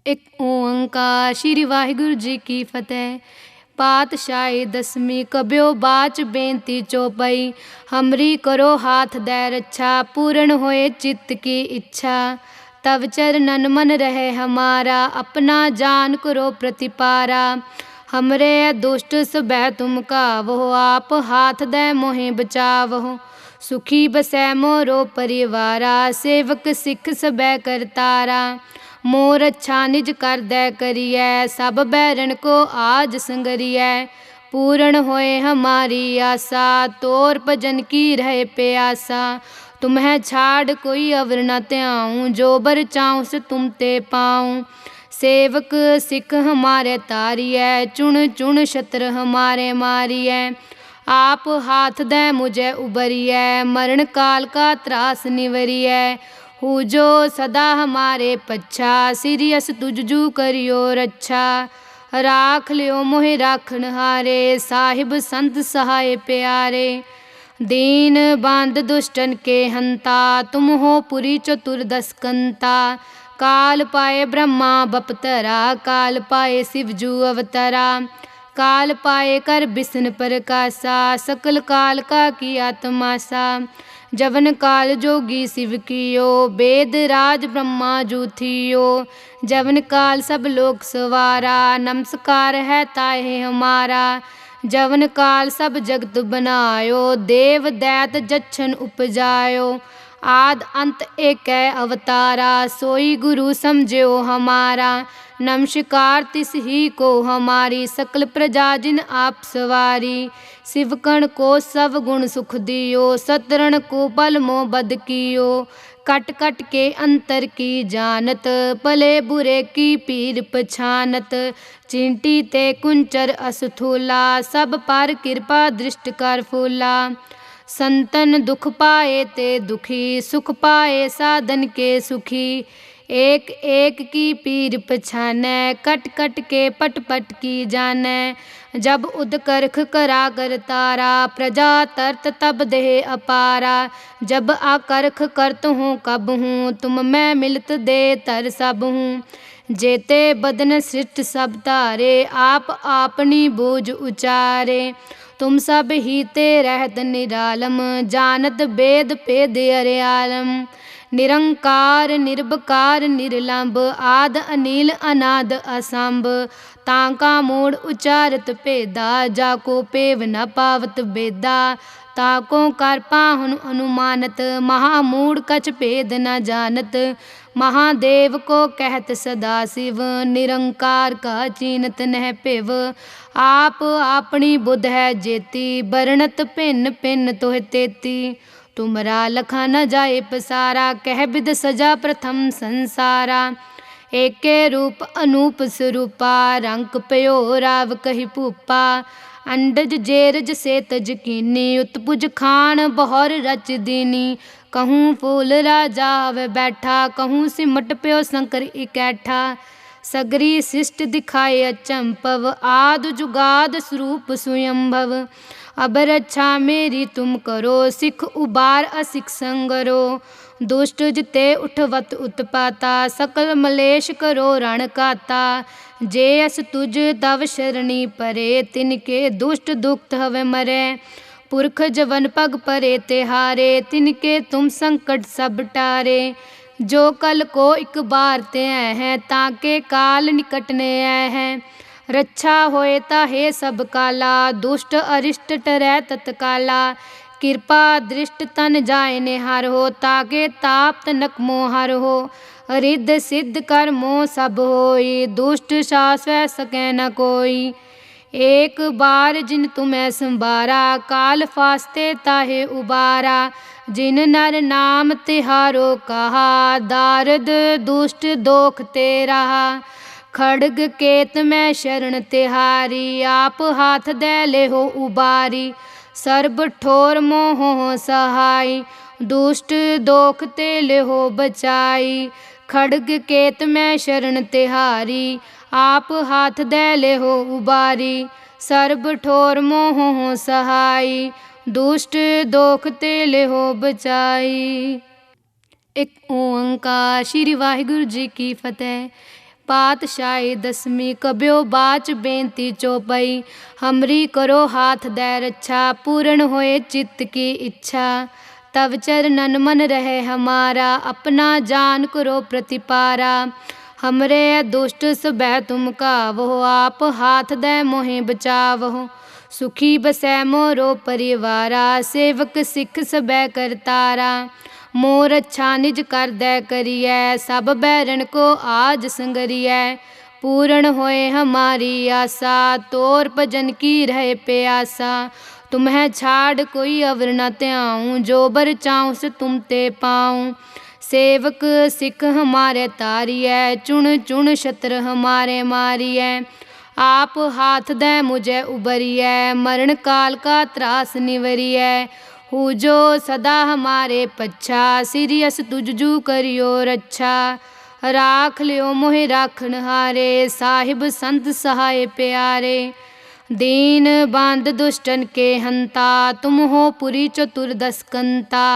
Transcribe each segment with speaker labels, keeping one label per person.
Speaker 1: ਇੱਕ ਓੰਕਾਰ ਸ਼੍ਰੀ ਵਾਹਿਗੁਰੂ ਜੀ ਕੀ ਫਤਿਹ। ਪਾਤਸ਼ਾਹੀ ਦਸਵੀਂ ਕਬਿਓ ਬਾਚ ਬੇਨਤੀ ਚੌਪਈ। हमरी करो हाथ दे रक्षा, पूर्ण होए चित्त की इच्छा। तब चरणन मन रहे हमारा, अपना जान करो प्रतिपारा। हमरे दुष्ट सबह तुम कावो, आप हाथ दे मोहि बचावो। सुखी बसै मोरो परिवारा, सेवक सिख सबह करतारा। मोर अच्छा निज कर दे करिए, सब बैरन को आज संगरिए। पूर्ण होए हमारी आशा, तोर भजन की रहे प्यासा। तुम्हें छाड़ कोई अवर न त्याऊँ, जो बर चाहूँ से तुम ते पाऊँ। सेवक सिख हमारे तारिए, चुन चुन शत्र हमारे मारिए। आप हाथ दे मुझे उबरिए, मरण काल का त्रास निवरिए। हूँ जो सदा हमारे पच्छा, सिरियस तुझजू करियो रक्षा। राख लियो मोहि राखन हारे, साहिब संत सहाय प्यारे। दीन बांध दुष्टन के हंता, तुम हो पुरी चतुर्दश कंता। काल पाए ब्रह्मा बपतरा, काल पाए शिवजू अवतरा। काल पाए कर बिसन प्रकाशा, सकल काल का किया तमाशा। जवन काल जोगी शिव कियो, वेद राज ब्रह्मा जू थियो। जवन काल सब लोक सवारा, नमस्कार है ताहे हमारा। जवन काल सब जगत बनायो, देव दैत जच्छन उपजायो। आद अंत एक अवतारा, सोई गुरु समझो हमारा। नमस्कार तिस ही को हमारी, सकल प्रजा जिन आप सवारी। शिवकण को सब गुण सुख दियो, सतरण को बल मोह बद कियो। कट कट के अंतर की जानत, भले बुरे की पीर पछानत। चिंटी ते कुंचर असथूला, सब पर कृपा दृष्ट कर फूला। संतन दुख पाए ते दुखी, सुख पाए साधन के सुखी। एक एक की पीर पछानै, कट कट के पट पट की जानै। जब उद करख करा कर तारा, प्रजा तरत तब देह अपारा। जब आकरख करत हूँ कब हूँ, तुम मैं मिलत दे तर सब हूँ। जेते बदन सृष्ट सब तारे, आप आपनी बूझ उचारे। तुम सब ही ते रहत निरालम, जानत वेद पेद अरे आलम। निरंकार निर्विकार निर्लंब, आद अनिल अनाद असंभ। ताका मूड उचारत भेदा, जाको पेव न पावत बेदा। ताको कर पाहुन अनुमानत, महामूड कछ भेद न जानत। महादेव को कहत सदा शिव, निरंकार का चीनत नह पिव। आप आपनी बुध है जेती, बरनत भिन्न भिन्न तोह तेती। तुमरा लखा न जाए पसारा, कह बिद सजा प्रथम संसारा। एके रूप अनूप स्वरूपा, रंक पयो राव कही भूपा। अंडज जेरज से तज कीनी, उत्पुज खान बहुर रच दीनी। कहूँ फूल राजा वे बैठा, कहूँ सिमट प्यो शंकर इकैठा। सगरी शिष्ट दिखाए अचंपव, आद जुगाद स्वरूप स्वयंभव। अब रक्षा मेरी तुम करो, सिख उबार असिख संगरो। दुष्ट जिते उठवत उत्पाता, सकल मलेश करो रण काता। जे अस तुझ तव शरणी परे, तिनके दुष्ट दुख हवे मरे। पुरख जवन पग परे तिहारे, तिनके तुम संकट सब टारे। जो कल को एक बार ते हैं, ताके काल निकटने हैं। रक्षा होए ताहे सब काला, दुष्ट अरिष्ट टरै तत्काला। कृपा दृष्ट तन जाय निहार हो, ताके ताप तनक मोहर हो। रिद्ध सिद्ध कर मोह सब होई, दुष्ट सास वह सकै न कोई। एक बार जिन तुम्हें संबारा, काल फास्ते ताहे उबारा। जिन नर नाम तिहारो कहा, दारद दुष्ट दोख ते रहा। खड़ग केत में शरण तिहारी, आप हाथ दे ले हो उबारी। सर्ब ठोर मोह सहाय, दुष्ट दोख ते ले हो बचाई। खड़ग केत में शरण तिहारी, आप हाथ दे ले हो उबारी। सर्ब ठोर मोह सहाय, दुष्ट दोख ते ले हो बचाई। एक ओंकार श्री वाहिगुरु जी की फतेह। पातशाही दसवीं कब्यो बाच बेनती चौपाई। हमरी करो हाथ दे रक्षा पूर्ण होए चित्त की इच्छा। तब चरणन मन रहे हमारा अपना जान करो प्रतिपारा। हमरे दुष्ट सबह तुम कावहो आप हाथ दे मोहे बचावहो। सुखी बसै मोरो परिवारा सेवक सिख सबह करतारा। मोर अच्छा निज कर दे करिए सब बैरन को आज संगरिए। पूर्ण होए हमारी आशा तोर भजन की रहे प्यासा। तुम्हें छाड़ कोई अवर न त्याऊँ जो बर चाहूँ से तुम ते पाऊँ। सेवक सिख हमारे तारिए चुन चुन शत्र हमारे मारिए। आप हाथ दे मुझे उबरिए मरण काल का त्रास निवरिए। हु जो सदा हमारे पच्छा सिरियस तुझजू करियो रक्षा। राख लियो मोहे राखन हारे साहिब संत सहाय प्यारे। दीन बांध दुष्टन के हंता तुम हो पुरी चतुर्दश कंता।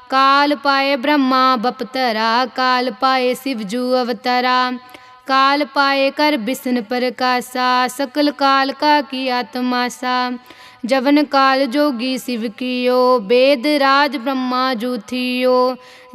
Speaker 1: काल पाए ब्रह्मा बपतरा काल पाए शिवजू अवतरा। काल पाए कर बिसन प्रकाशा सकल काल का किया तमाशा। जवन काल जोगी शिव कियो वेद राज ब्रह्मा जू थियो।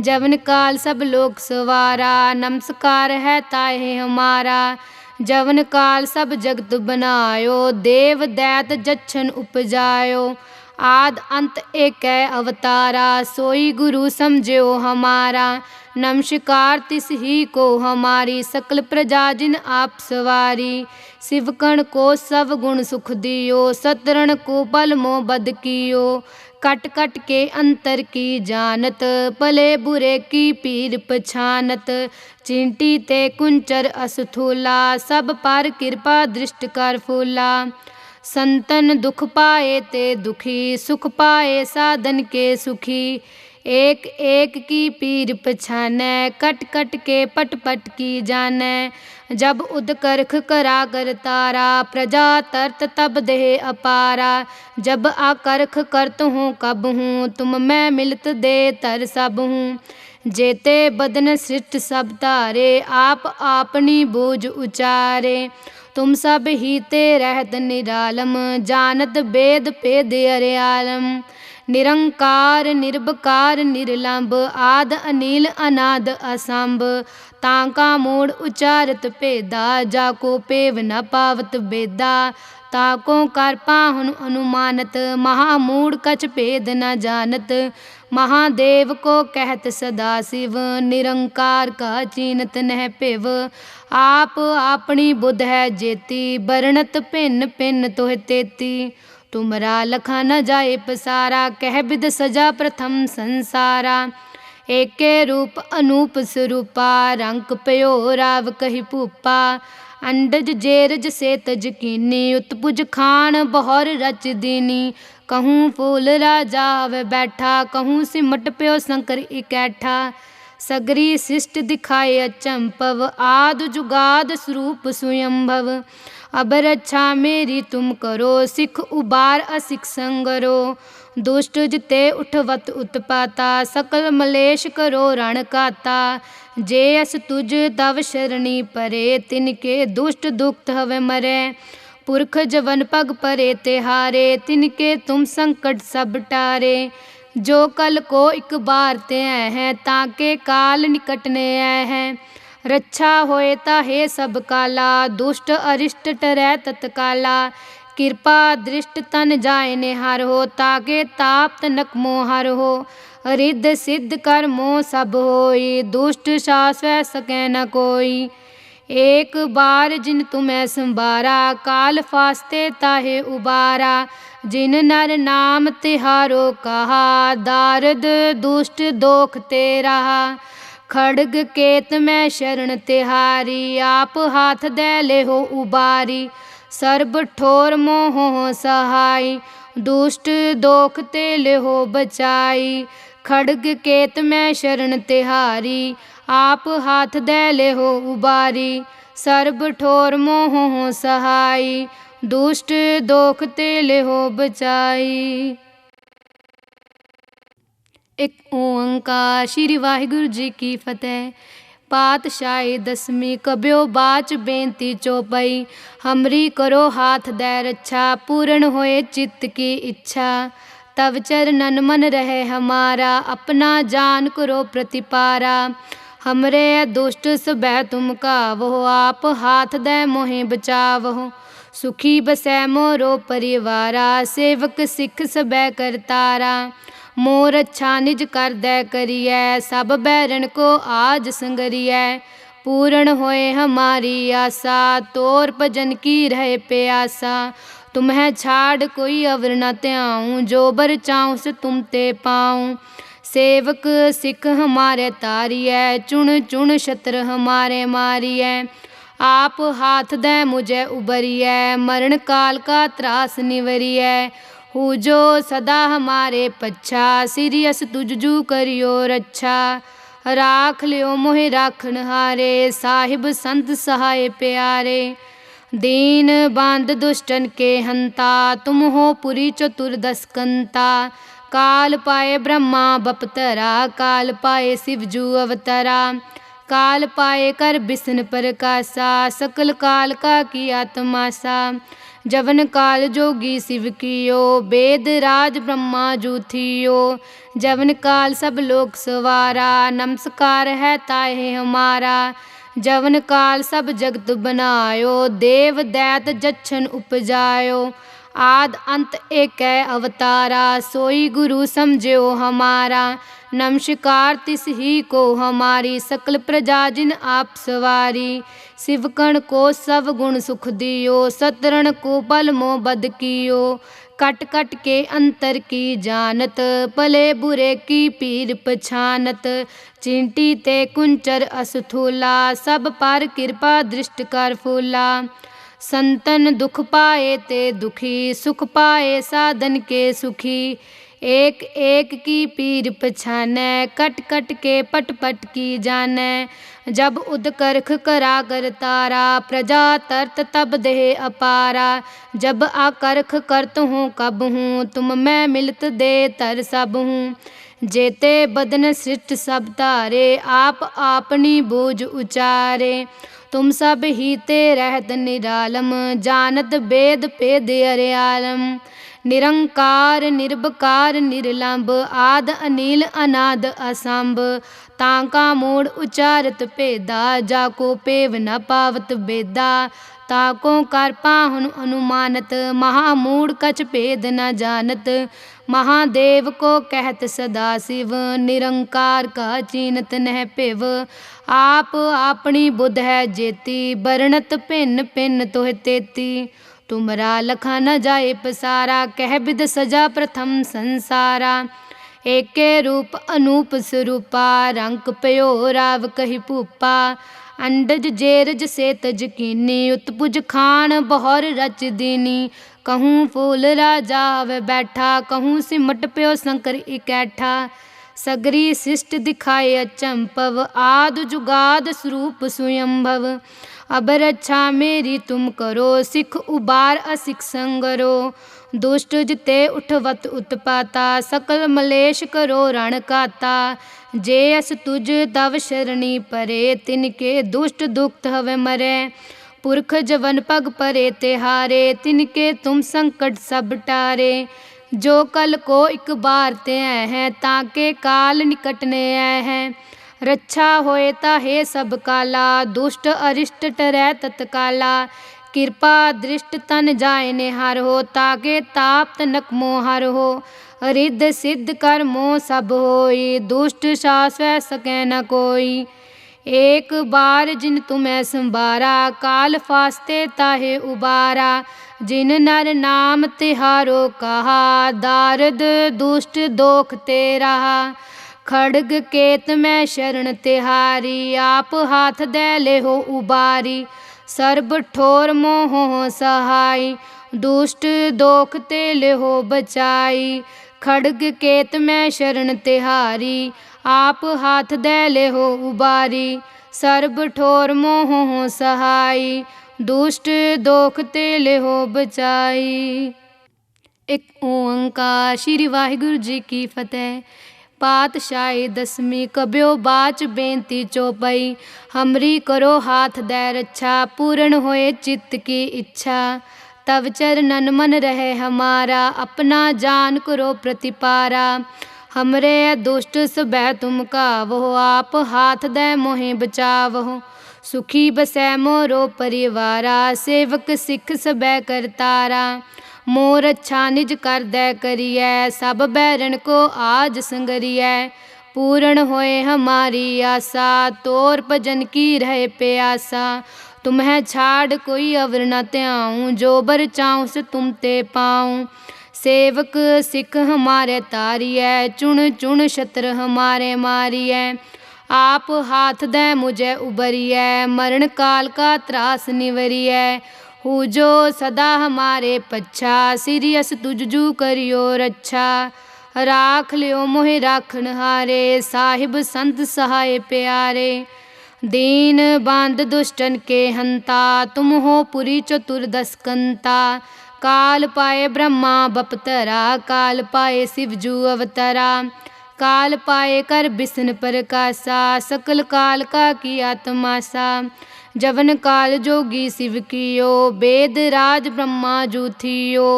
Speaker 1: जवन काल सब लोक सवारा नमस्कार है ताहे हमारा। जवन काल सब जगत बनायो देव दैत जच्छन उपजायो। आद अंत एक अवतारा सोई गुरु समझो हमारा। नमस्कार तिस ही को हमारी सकल प्रजा जिन आप सवारी। शिवकण को सब गुण सुख दियो सतरण को बल मोह बद कियो। कट कट के अंतर की जानत भले बुरे की पीर पछानत। चिंटी ते कुंचर असथूला सब पर कृपा दृष्ट कर फूला। संतन दुख पाए ते दुखी सुख पाए साधन के सुखी। एक एक की पीर पछानै कट कट के पट पट की जानै। जब उदकरख करा कर तारा प्रजा तरत तब देह अपारा। जब आकरख करत हूँ कब हूँ तुम मैं मिलत दे तर सब हूँ। जेते बदन सृष्ट सब तारे आप आपनी बूझ उचारे। तुम सब ही ते रहत निरालम जानत वेद पेद अरे आलम। निरंकार निर्विकार निर्लंब आद अनिल अनाद असंभ। ताका मूड उचारत भेदा जाको पेव न पावत बेदा। ताको कर पाहुन अनुमानत महामूड कछ भेद न जानत। महादेव को कहत सदा शिव निरंकार का चीनत नह पिव। आप आपनी बुध है जेती बरनत भिन्न भिन्न तोह तेती। तुमरा लखा न जाए पसारा कह बिद सजा प्रथम संसारा। एके रूप अनूप स्वरूपा रंक पयो राव कही भूपा। अंडज जेरज से तज कीनी उत्पुज खान बहुर रच दीनी। कहूँ फूल राजा व बैठा कहूँ सिमट प्यो शंकर इकैठा। सगरी शिष्ट दिखाए अचंपव आद जुगाद स्वरूप स्वयंभव। अब रक्षा मेरी तुम करो सिख उबार असिख संगरो। दुष्ट जिते उठवत उत्पाता सकल मलेश करो रण काता। जे अस तुझ तव शरणी परे तिनके दुष्ट दुख हवे मरे। पुरख जवन पग परे तिहारे तिनके तुम संकट सब टारे। जो कल को एक बार ते हैं ताके काल निकटने हैं। रक्षा होए ताहे सब काला दुष्ट अरिष्ट टरै तत्काला। कृपा दृष्ट तन जाय निहार हो ताके ताप तनक मोहर हो। रिद्ध सिद्ध कर मोह सब होई दुष्ट सास वह सकै न कोई। एक बार जिन तुम्हें संबारा काल फास्ते ताहे उबारा। जिन नर नाम तिहारो कहा दारद दुष्ट दोख ते रहा। खड़ग केत में शरण तिहारी आप हाथ दे ले हो उबारी। सर्ब ठोर मोह सहाय दुष्ट दोख ते ले हो बचाई। खड़ग केत में शरण तिहारी आप हाथ दे ले हो उबारी। सर्ब ठोर मोह सहाय दुष्ट दोख ते ले हो बचाई। एक ओंकार श्री वाहिगुरु जी की फतेह। पातशाही दसवीं कब्यो बाच बेनती चौपाई। हमरी करो हाथ दे रक्षा पूर्ण होए चित्त की इच्छा। तब चरणन मन रहे हमारा अपना जान करो प्रतिपारा। हमरे दुष्ट सबह तुम कावहो आप हाथ दे मोहे बचावहो। सुखी बसै मोरो परिवारा सेवक सिख सबह करतारा। मोर अच्छा निज कर दे करिए सब बैरन को आज संगरिए। पूर्ण होए हमारी आशा तोर भजन की रहे प्यासा। तुम्हें छाड़ कोई अवर न त्याऊँ जो बर चाऊँ से तुम ते पाऊँ। सेवक सिख हमारे तारिए चुन चुन शत्र हमारे मारिए। आप हाथ दे मुझे उबरिए मरण काल का त्रास निवरिए। हु जो सदा हमारे पच्छा सिरियस तुझजू करियो रक्षा। राख लियो मोहे राखन हारे साहिब संत सहाय प्यारे। दीन बांध दुष्टन के हंता तुम हो पुरी चतुर्दश कंता। काल पाए ब्रह्मा बपतरा काल पाए शिवजू अवतरा। काल पाए कर बिसन प्रकाशा सकल काल का किया तमाशा। जवन काल जोगी शिव कियो वेद राज ब्रह्मा जू थियो। जवन काल सब लोक सवारा नमस्कार है ताहे हमारा। जवन काल सब जगत बनायो देव दैत जच्छन उपजायो। आद अंत एक अवतारा सोई गुरु समझो हमारा। नमस्कार तिस ही को हमारी सकल प्रजा जिन आप सवारी। शिवकण को सब गुण सुख दियो सतरण को बल मोह बद कियो। कट कट के अंतर की जानत भले बुरे की पीर पछानत। चिंटी ते कुंचर असथूला सब पर कृपा दृष्ट कर फूला। संतन दुख पाए ते दुखी सुख पाए साधन के सुखी। एक एक की पीर पछानै कट कट के पट पट की जानै। जब उदकर्ख करा कर तारा प्रजा तरत तब देह अपारा। जब आकर्ख करत हूँ कब हूँ तुम मैं मिलत दे तर सब हूँ। जेते बदन सृष्ट सब तारे आप आपनी बूझ उचारे। तुम सब ही ते रहत निरालम जानत वेद पेद अरे आलम। निरंकार निर्भकार निर्लंब आद अनिल अनाद असंभ। ताका मूड उचारत पेदा जाको पेव न पावत बेदा। ताको कर पाहुन अनुमानत महामूड कछ भेद न जानत। महादेव को कहत सदा शिव निरंकार का चीनत नह पिव। आप अपनी बुध है जेती बरनत भिन्न भिन्न तोह तेती। तुमरा लखा न जाए पसारा कह बिद सजा प्रथम संसारा। एके रूप अनूप स्वरूपा रंक पयो राव कही भूपा। अंडज जेरज से तज कीनी उत्पुज खान बहर रच दीनी। कहूँ फूल राजा वे बैठा कहूँ सिमट प्यो शंकर इकैठा। सगरी शिष्ट दिखाए अचंपव आद जुगाद स्वरूप स्वयंभव। अब रक्षा मेरी तुम करो सिख उबार असिख संगरो। दुष्ट जिते उठवत उत्पाता सकल मलेश करो रण काता। जे अस तुझ तव शरणी परे तिनके दुष्ट दुख हवे मरे। पुरख जवन पग परे तिहारे तिनके तुम संकट सब टारे। जो कल को एक बार ते हैं ताके काल निकटने हैं। रक्षा होए ताहे सब काला दुष्ट अरिष्ट टरै तत्काला। कृपा दृष्ट तन जाय निहार हो ताके ताप तनक मोहर हो। रिद्ध सिद्ध कर मोह सब होई दुष्ट सास वह सकै न कोई। एक बार जिन तुम्हें संबारा काल फास्ते ताहे उबारा। जिन नर नाम तिहारो कहा दारद दुष्ट दोख ते रहा। खड़ग केत में शरण तिहारी आप हाथ दे ले हो उबारी। सर्ब ठोर मोह सहाय दुष्ट दोख ते ले हो बचाई। खड़ग केत में शरण तिहारी आप हाथ दे ले हो उबारी। सर्ब ठोर मोह सहाय दुष्ट दोख ते ले हो बचाई। एक ओंकार। श्री वाहिगुरु जी की फतेह। पातशाही दसवीं कब्यो बाच बेनती चौपाई। हमरी करो हाथ दे रक्षा पूर्ण होए चित्त की इच्छा। तब चरणन मन रहे हमारा अपना जान करो प्रतिपारा। हमरे दुष्ट सबह तुम कावहो आप हाथ दे मोहे बचावहो। सुखी बसै मोरो परिवारा सेवक सिख सबह करतारा। मोर अच्छा निज कर दे करिए सब बैरन को आज संगरिए। पूर्ण होए हमारी आशा तोर भजन की रहे प्यासा। तुम्हें छाड़ कोई अवर न त्याऊँ जो बर चाऊँ से तुम ते पाऊँ। सेवक सिख हमारे तारिए चुन चुन शत्र हमारे मारिए। आप हाथ दे मुझे उबरिए मरण काल का त्रास निवरिए। हूँ जो सदा हमारे पच्छा सीरियस तुझजू करियो रक्षा। राख लियो मोहे राखण हारे साहिब संत सहाय प्यारे। दीन बांध दुष्टन के हंता तुम हो पुरी चतुर्दश कंता। काल पाए ब्रह्मा बपतरा काल पाए शिवजू अवतरा। काल पाए कर बिसन प्रकाशा सकल काल का किया तमाशा। जवन काल जोगी शिव कियो वेद राज ब्रह्मा जू थियो।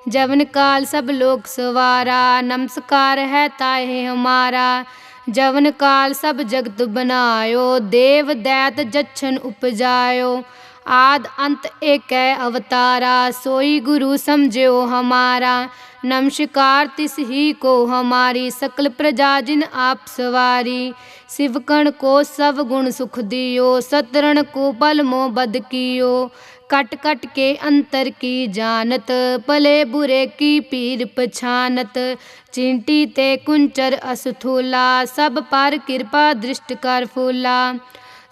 Speaker 1: जवन काल सब लोक सवारा नमस्कार है ताहे हमारा। जवन काल सब जगत बनायो देव दैत जच्छन उपजायो। आद अंत एक अवतारा सोई गुरु समझो हमारा। नमस्कार तिस ही को हमारी सकल प्रजा जिन आप सवारी। शिवकण को सब गुण सुख दियो सतरण को बल मोह बद कियो। कट कट के अंतर की जानत भले बुरे की पीर पछानत। चिंटी ते कुंचर असथूला सब पर कृपा दृष्ट कर फूला।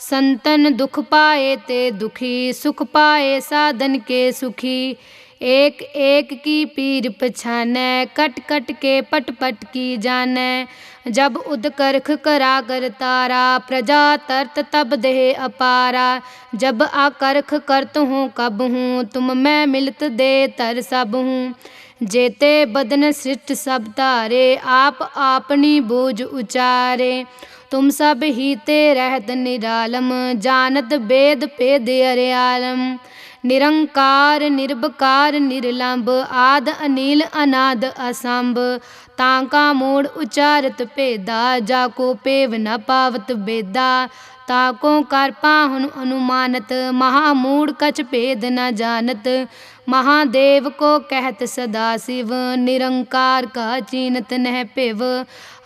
Speaker 1: संतन दुख पाए ते दुखी सुख पाए साधन के सुखी। एक एक की पीर पछानै कट कट के पट पट की जानै। जब उदकर्ख करा कर तारा प्रजा तरत तब देह अपारा। जब आकर्ख करत हूँ कब हूँ तुम मैं मिलत दे तर सब हूँ। जेते बदन सृष्ट सब तारे आप आपनी बूझ उचारे। तुम सब ही ते रहत निरालम जानत वेद पेद अर्यालम। निरंकार निर्बकार निर्लंब आद अनिल अनाद असंभ। ताका मूड उचारत पेदा जाको पेव न पावत बेदा। ताको कर पाहुन अनुमानत महामूड कछ भेद न जानत। महादेव को कहत सदा शिव निरंकार का चीनत नह पिव।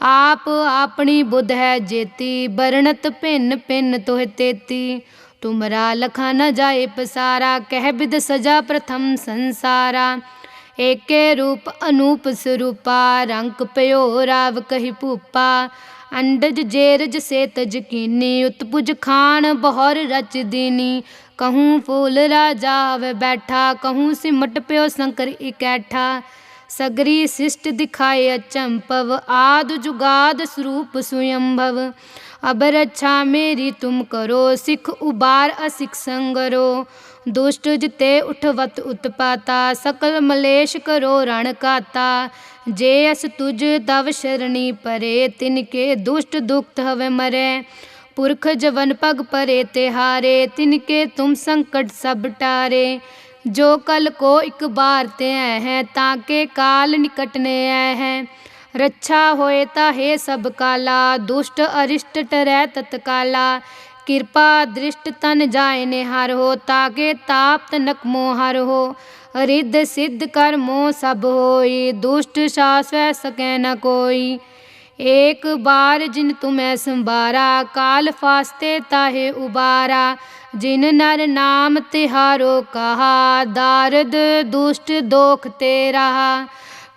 Speaker 1: आप अपनी बुध है जेती बरनत भिन्न भिन्न तोह तेती। तुमरा लखा न जाए पसारा कह बिद सजा प्रथम संसारा। एके रूप अनूप स्वरूपा रंक पयो राव कही भूपा। अंडज जेरज से तज कीनी उत्पुज खान बहर रच दीनी। कहूँ फूल राजा वे बैठा कहूँ सिमट प्यो शंकर इकैठा। सगरी शिष्ट दिखाए अचंपव आद जुगाद स्वरूप स्वयंभव। अब रक्षा मेरी तुम करो सिख उबार असिख संगरो। दुष्ट जिते उठवत उत्पाता सकल मलेश करो रण काता। जे अस तुझ तव शरणी परे तिनके दुष्ट दुख हवे मरे। पुरख जवन पग परे तिहारे तिनके तुम संकट सब टारे। जो कल को एक बार ते हैं ताके काल निकटने हैं। रक्षा होए ताहे सब काला दुष्ट अरिष्ट टरै तत्काला। कृपा दृष्ट तन जाय निहार हो ताके ताप तनक मोहर हो। रिद्ध सिद्ध कर मोह सब होई दुष्ट सास वह सकै न कोई। एक बार जिन तुम्हें संबारा काल फास्ते ताहे उबारा। जिन नर नाम तिहारो कहा दारद दुष्ट दोख ते रहा।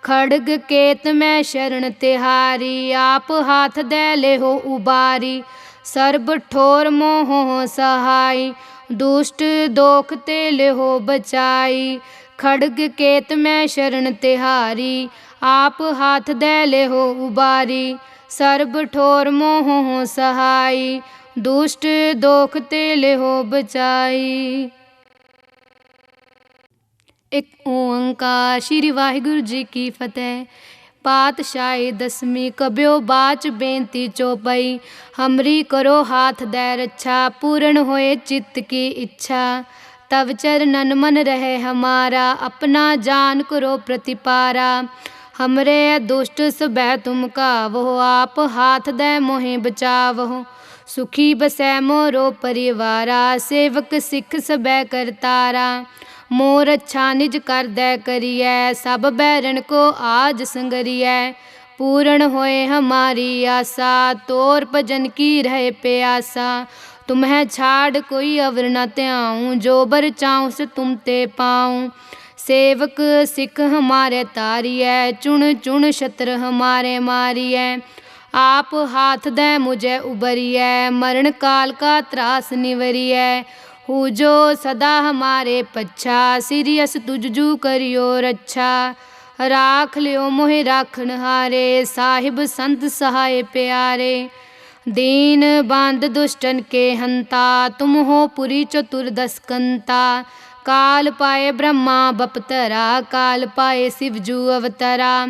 Speaker 1: खड़ग केत में शरण तिहारी आप हाथ दे ले हो उबारी। सर्ब ठोर मोह सहाय दुष्ट दोख ते ले हो बचाई। खड़ग केत में शरण तिहारी आप हाथ दे ले हो उबारी। सर्ब ठोर मोह सहाय दुष्ट दोख ते ले हो बचाई। एक ओंकार श्री वाहिगुरु जी की फतेह। पातशाही दसवीं कब्यो बाच बेनती चौपाई। हमरी करो हाथ दे रक्षा पूर्ण होए चित्त की इच्छा। तब चरणन मन रहे हमारा अपना जान करो प्रतिपारा। हमरे दुष्ट सबह तुम कावहो आप हाथ दे मोहे बचावहो। सुखी बसै मोरो परिवारा सेवक सिख सबह करतारा। मोर अच्छा निज कर दे करिए सब बैरन को आज संगरिए। पूर्ण होए हमारी आशा तोर भजन की रहे प्यासा। तुम्हें छाड़ कोई अवर न त्याऊँ जो बर चाहूँ से तुम ते पाऊँ। सेवक सिख हमारे तारिए चुन चुन शत्र हमारे मारिए। आप हाथ दे मुझे उबरिए मरण काल का त्रास निवरिए। हूँ जो सदा हमारे पच्छा सीरियस तुझजू करियो रक्षा। राख लियो मोहे राखन हारे साहिब संत सहाय प्यारे। दीन बांध दुष्टन के हंता तुम हो पुरी चतुर्दश कंता। काल पाए ब्रह्मा बपतरा काल पाए शिवजू अवतरा।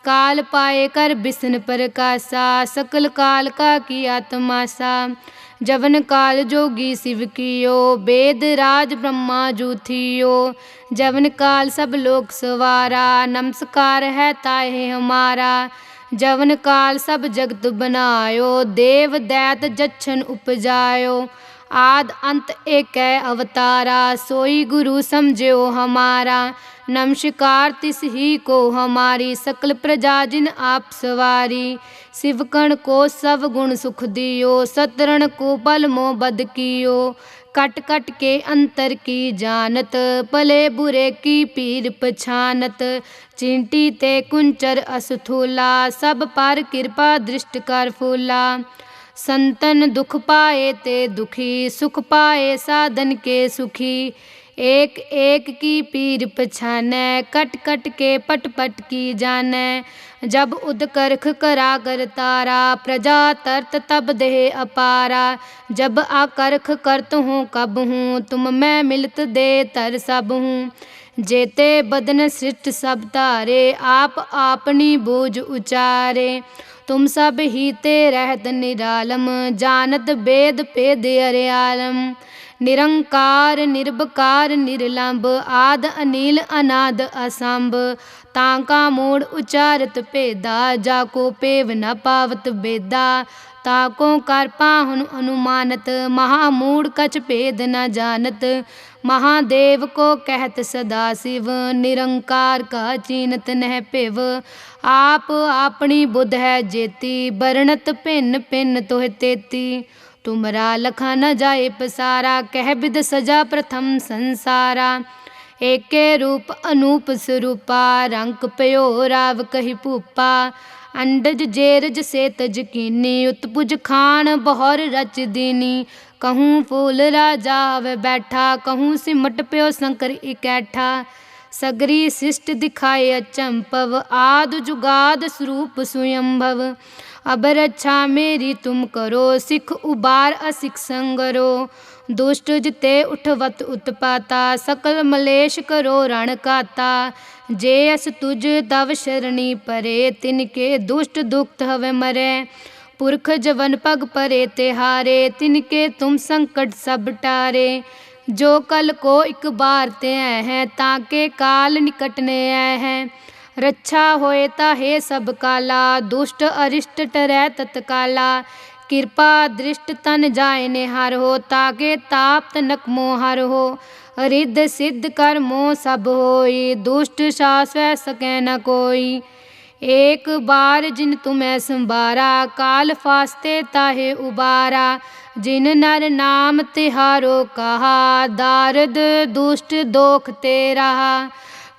Speaker 1: काल पाए कर बिसन प्रकाशा सकल काल का किया तमाशा। जवन काल जोगी शिव कियो वेद राज ब्रह्मा जू थियो। जवन काल सब लोक सवारा नमस्कार है ताहे हमारा। जवन काल सब जगत बनायो देव दैत जच्छन उपजायो। आद अंत एक अवतारा सोई गुरु समझो हमारा। नमस्कार तिस ही को हमारी सकल प्रजा जिन आप सवारी। शिवकण को सब गुण सुख दियो सतरण को बल मोह बद कियो। कट कट के अंतर की जानत भले बुरे की पीर पछानत। चिंटी ते कुंचर असथूला सब पर कृपा दृष्ट कर फूला। संतन दुख पाए ते दुखी सुख पाए साधन के सुखी। एक एक की पीर पछाने कट कट के पट पट की जाने। जब उदकर्ख करा कर तारा प्रजा तरत तब देह अपारा। जब आकर्ख करत हूँ कब हूँ तुम मैं मिलत दे तर सब हूँ। जेते बदन सृष्ट सब तारे आप आपनी बूझ उचारे। तुम सब ही ते रहत निरालम जानत वेद पेद अर्यालम। निरंकार निर्बकार निर्लंब आद अनिल अनाद असंभ। ताका मूड उचारत पेदा जाको पेव न पावत बेदा। ताको कर पाहुन अनुमानत महामूड कछ भेद न जानत। महादेव को कहत सदा शिव निरंकार का चीनत नह पिव। आप अपनी बुध है जेती बरणत भिन्न भिन्न तोह तेती। तुमरा लखा न जाए पसारा कह बिद सजा प्रथम संसारा। एके रूप अनूप स्वरूपा रंक पयो राव कही भूपा। अंडज जेरज से तज कीनी उत्पुज खान बहुर रच दीनी। कहूँ फूल राजा व बैठा कहूँ सिमट प्यो शंकर इकैठा। सगरी शिष्ट दिखाए अचंपव आद जुगाद स्वरूप स्वयंभव। अब रक्षा मेरी तुम करो सिख उबार असिख संगरो। दुष्ट जिते उठवत उत्पाता सकल मलेश करो रण काता। जे अस तुझ तव शरणी परे तिनके दुष्ट दुख हवे मरे। पुरख जवन पग परे तिहारे तिनके तुम संकट सब टारे। जो कल को एक बार ते हैं ताके काल निकटने हैं। रक्षा होए ताहे सब काला दुष्ट अरिष्ट टरै तत्काला। कृपा दृष्ट तन जाय निहार हो ताके ताप तनक मोहर हो। रिद्ध सिद्ध कर मोह सब होई दुष्ट सास वह सकै न कोई। एक बार जिन तुम्हें संबारा काल फास्ते ताहे उबारा। जिन नर नाम तिहारो कहा दारद दुष्ट दोख ते रहा।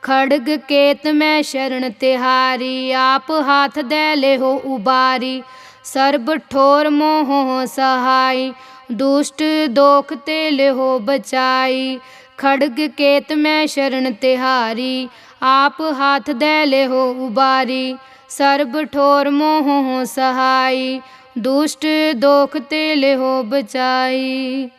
Speaker 1: खड़ग केत में शरण तिहारी आप हाथ दे ले हो उबारी। सर्ब ठोर मोह सहाय दुष्ट दोख ते ले हो बचाई। खड़ग केत में शरण तिहारी आप हाथ दे ले हो उबारी। सर्ब ठोर मोह सहाय दुष्ट दोख ते ले हो बचाई।